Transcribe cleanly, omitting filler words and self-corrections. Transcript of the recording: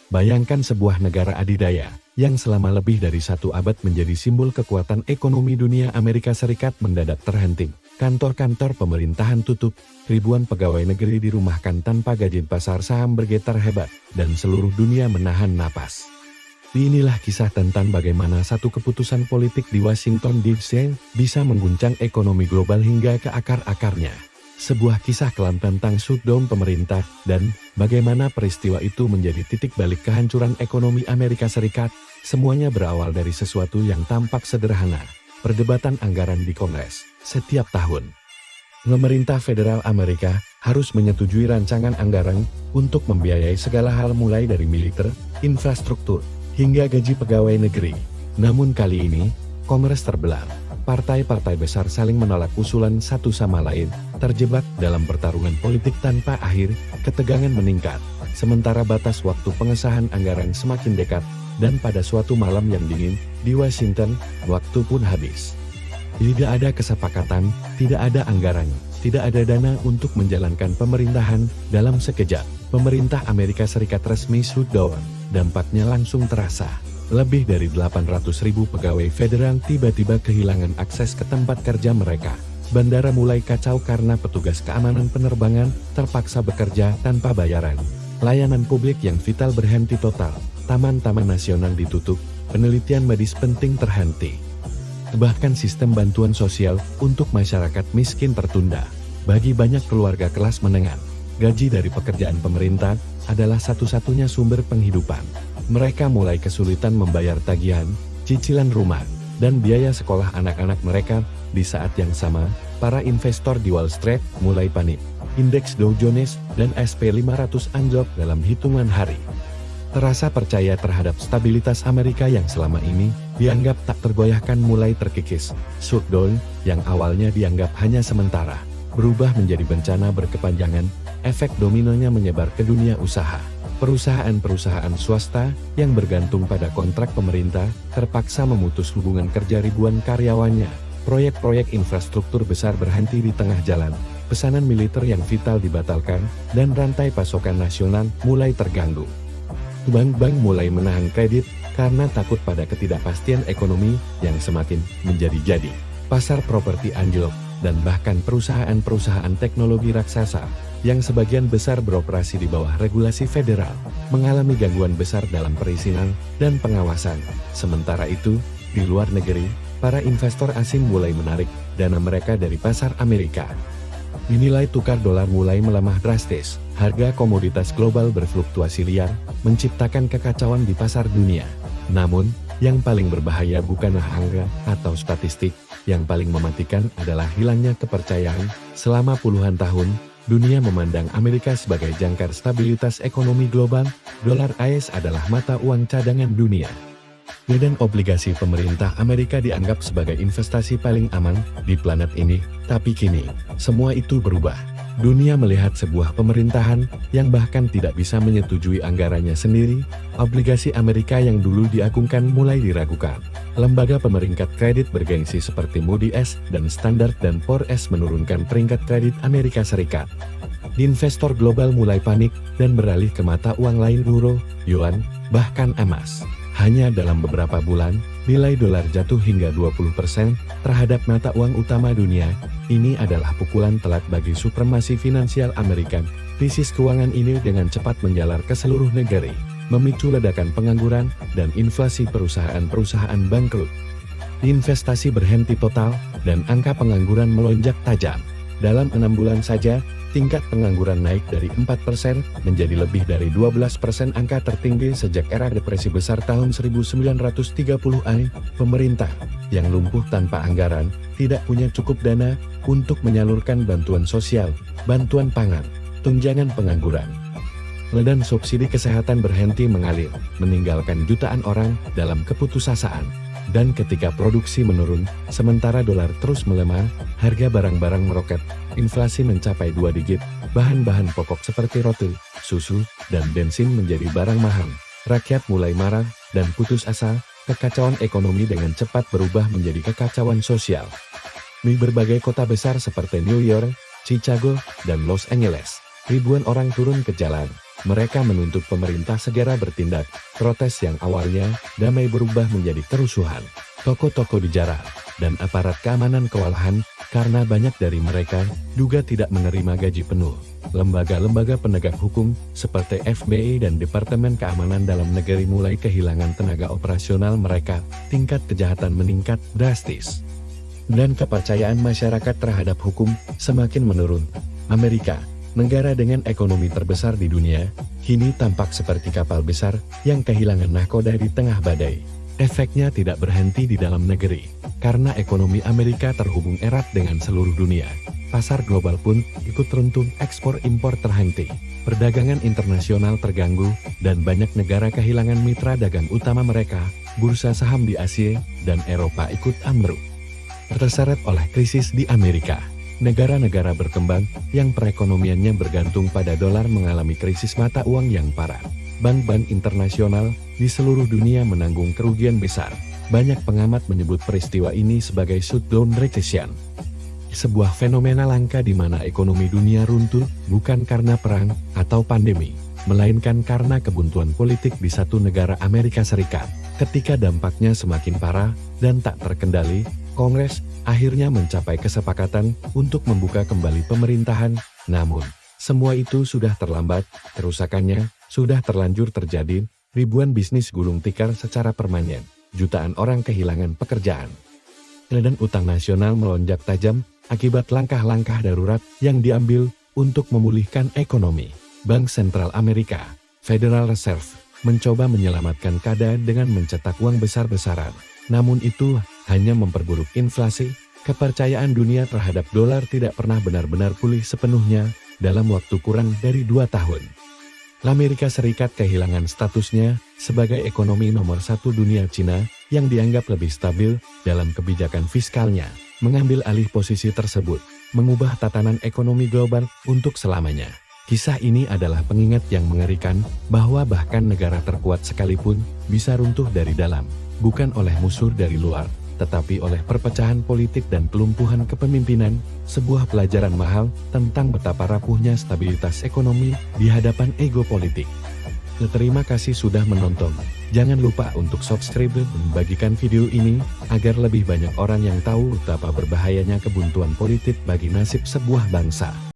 Bayangkan sebuah negara adidaya, yang selama lebih dari 1 abad menjadi simbol kekuatan ekonomi dunia. Amerika Serikat mendadak terhenti. Kantor-kantor pemerintahan tutup, ribuan pegawai negeri dirumahkan tanpa gaji, pasar saham bergetar hebat, dan seluruh dunia menahan napas. Inilah kisah tentang bagaimana satu keputusan politik di Washington DC bisa mengguncang ekonomi global hingga ke akar-akarnya. Sebuah kisah kelam tentang shutdown pemerintah dan bagaimana peristiwa itu menjadi titik balik kehancuran ekonomi Amerika Serikat. Semuanya berawal dari sesuatu yang tampak sederhana, perdebatan anggaran di Kongres. Setiap tahun, pemerintah federal Amerika harus menyetujui rancangan anggaran untuk membiayai segala hal mulai dari militer, infrastruktur, hingga gaji pegawai negeri. Namun kali ini, Kongres terbelah. Partai-partai besar saling menolak usulan satu sama lain, terjebak dalam pertarungan politik tanpa akhir. Ketegangan meningkat, sementara batas waktu pengesahan anggaran semakin dekat, dan pada suatu malam yang dingin, di Washington, waktu pun habis. Tidak ada kesepakatan, tidak ada anggaran, tidak ada dana untuk menjalankan pemerintahan. Dalam sekejap, pemerintah Amerika Serikat resmi shutdown. Dampaknya langsung terasa. Lebih dari 800.000 pegawai federal tiba-tiba kehilangan akses ke tempat kerja mereka. Bandara mulai kacau karena petugas keamanan penerbangan terpaksa bekerja tanpa bayaran. Layanan publik yang vital berhenti total. Taman-taman nasional ditutup, penelitian medis penting terhenti. Bahkan sistem bantuan sosial untuk masyarakat miskin tertunda. Bagi banyak keluarga kelas menengah, gaji dari pekerjaan pemerintah adalah satu-satunya sumber penghidupan. Mereka mulai kesulitan membayar tagihan, cicilan rumah, dan biaya sekolah anak-anak mereka. Di saat yang sama, para investor di Wall Street mulai panik. Indeks Dow Jones dan SP 500 anjlok dalam hitungan hari. Terasa percaya terhadap stabilitas Amerika yang selama ini dianggap tak tergoyahkan mulai terkikis. Shutdown, yang awalnya dianggap hanya sementara, berubah menjadi bencana berkepanjangan. Efek dominonya menyebar ke dunia usaha. Perusahaan-perusahaan swasta yang bergantung pada kontrak pemerintah terpaksa memutus hubungan kerja ribuan karyawannya. Proyek-proyek infrastruktur besar berhenti di tengah jalan. Pesanan militer yang vital dibatalkan, dan rantai pasokan nasional mulai terganggu. Bank-bank mulai menahan kredit karena takut pada ketidakpastian ekonomi yang semakin menjadi-jadi. Pasar properti anjlok, dan bahkan perusahaan-perusahaan teknologi raksasa yang sebagian besar beroperasi di bawah regulasi federal, mengalami gangguan besar dalam perizinan dan pengawasan. Sementara itu, di luar negeri, para investor asing mulai menarik dana mereka dari pasar Amerika. Nilai tukar dolar mulai melemah drastis, harga komoditas global berfluktuasi liar, menciptakan kekacauan di pasar dunia. Namun, yang paling berbahaya bukanlah angka atau statistik, yang paling mematikan adalah hilangnya kepercayaan. Selama puluhan tahun, dunia memandang Amerika sebagai jangkar stabilitas ekonomi global. Dolar AS adalah mata uang cadangan dunia. Dan obligasi pemerintah Amerika dianggap sebagai investasi paling aman di planet ini. Tapi kini, semua itu berubah. Dunia melihat sebuah pemerintahan yang bahkan tidak bisa menyetujui anggarannya sendiri. Obligasi Amerika yang dulu diagungkan mulai diragukan. Lembaga pemeringkat kredit bergengsi seperti Moody's dan Standard & Poor's menurunkan peringkat kredit Amerika Serikat. Investor global mulai panik dan beralih ke mata uang lain, euro, yuan, bahkan emas. Hanya dalam beberapa bulan, nilai dolar jatuh hingga 20% terhadap mata uang utama dunia. Ini adalah pukulan telak bagi supremasi finansial Amerika. Krisis keuangan ini dengan cepat menjalar ke seluruh negeri, memicu ledakan pengangguran dan inflasi. Perusahaan-perusahaan bangkrut. Investasi berhenti total, dan angka pengangguran melonjak tajam. Dalam 6 bulan saja, tingkat pengangguran naik dari 4% menjadi lebih dari 12%, angka tertinggi sejak era depresi besar tahun 1930-an. Pemerintah yang lumpuh tanpa anggaran, tidak punya cukup dana untuk menyalurkan bantuan sosial, bantuan pangan, tunjangan pengangguran, dan subsidi kesehatan berhenti mengalir, meninggalkan jutaan orang dalam keputusasaan. Dan ketika produksi menurun, sementara dolar terus melemah, harga barang-barang meroket, inflasi mencapai 2 digit, bahan-bahan pokok seperti roti, susu, dan bensin menjadi barang mahal. Rakyat mulai marah dan putus asa. Kekacauan ekonomi dengan cepat berubah menjadi kekacauan sosial. Di berbagai kota besar seperti New York, Chicago, dan Los Angeles, ribuan orang turun ke jalan. Mereka menuntut pemerintah segera bertindak. Protes yang awalnya damai berubah menjadi kerusuhan. Toko-toko dijarah, dan aparat keamanan kewalahan karena banyak dari mereka juga tidak menerima gaji penuh. Lembaga-lembaga penegak hukum seperti FBI dan Departemen Keamanan Dalam Negeri mulai kehilangan tenaga operasional mereka. Tingkat kejahatan meningkat drastis, dan kepercayaan masyarakat terhadap hukum semakin menurun. Amerika, negara dengan ekonomi terbesar di dunia, kini tampak seperti kapal besar yang kehilangan nahkoda di tengah badai. Efeknya tidak berhenti di dalam negeri, karena ekonomi Amerika terhubung erat dengan seluruh dunia. Pasar global pun ikut runtuh, ekspor-impor terhenti, perdagangan internasional terganggu, dan banyak negara kehilangan mitra dagang utama mereka. Bursa saham di Asia dan Eropa ikut ambruk, terseret oleh krisis di Amerika. Negara-negara berkembang yang perekonomiannya bergantung pada dolar mengalami krisis mata uang yang parah. Bank-bank internasional di seluruh dunia menanggung kerugian besar. Banyak pengamat menyebut peristiwa ini sebagai shutdown recession, sebuah fenomena langka di mana ekonomi dunia runtuh bukan karena perang atau pandemi, melainkan karena kebuntuan politik di satu negara Amerika Serikat. Ketika dampaknya semakin parah dan tak terkendali, Kongres akhirnya mencapai kesepakatan untuk membuka kembali pemerintahan. Namun, semua itu sudah terlambat. Kerusakannya sudah terlanjur terjadi. Ribuan bisnis gulung tikar secara permanen. Jutaan orang kehilangan pekerjaan, dan utang nasional melonjak tajam akibat langkah-langkah darurat yang diambil untuk memulihkan ekonomi. Bank Sentral Amerika, Federal Reserve, mencoba menyelamatkan keadaan dengan mencetak uang besar-besaran. Namun itu hanya memperburuk inflasi. Kepercayaan dunia terhadap dolar tidak pernah benar-benar pulih sepenuhnya dalam waktu kurang dari 2 tahun. Amerika Serikat kehilangan statusnya sebagai ekonomi nomor 1 dunia. Cina, yang dianggap lebih stabil dalam kebijakan fiskalnya, mengambil alih posisi tersebut, mengubah tatanan ekonomi global untuk selamanya. Kisah ini adalah pengingat yang mengerikan bahwa bahkan negara terkuat sekalipun bisa runtuh dari dalam, bukan oleh musuh dari luar, tetapi oleh perpecahan politik dan kelumpuhan kepemimpinan. Sebuah pelajaran mahal tentang betapa rapuhnya stabilitas ekonomi di hadapan ego politik. Terima kasih sudah menonton. Jangan lupa untuk subscribe dan bagikan video ini agar lebih banyak orang yang tahu betapa berbahayanya kebuntuan politik bagi nasib sebuah bangsa.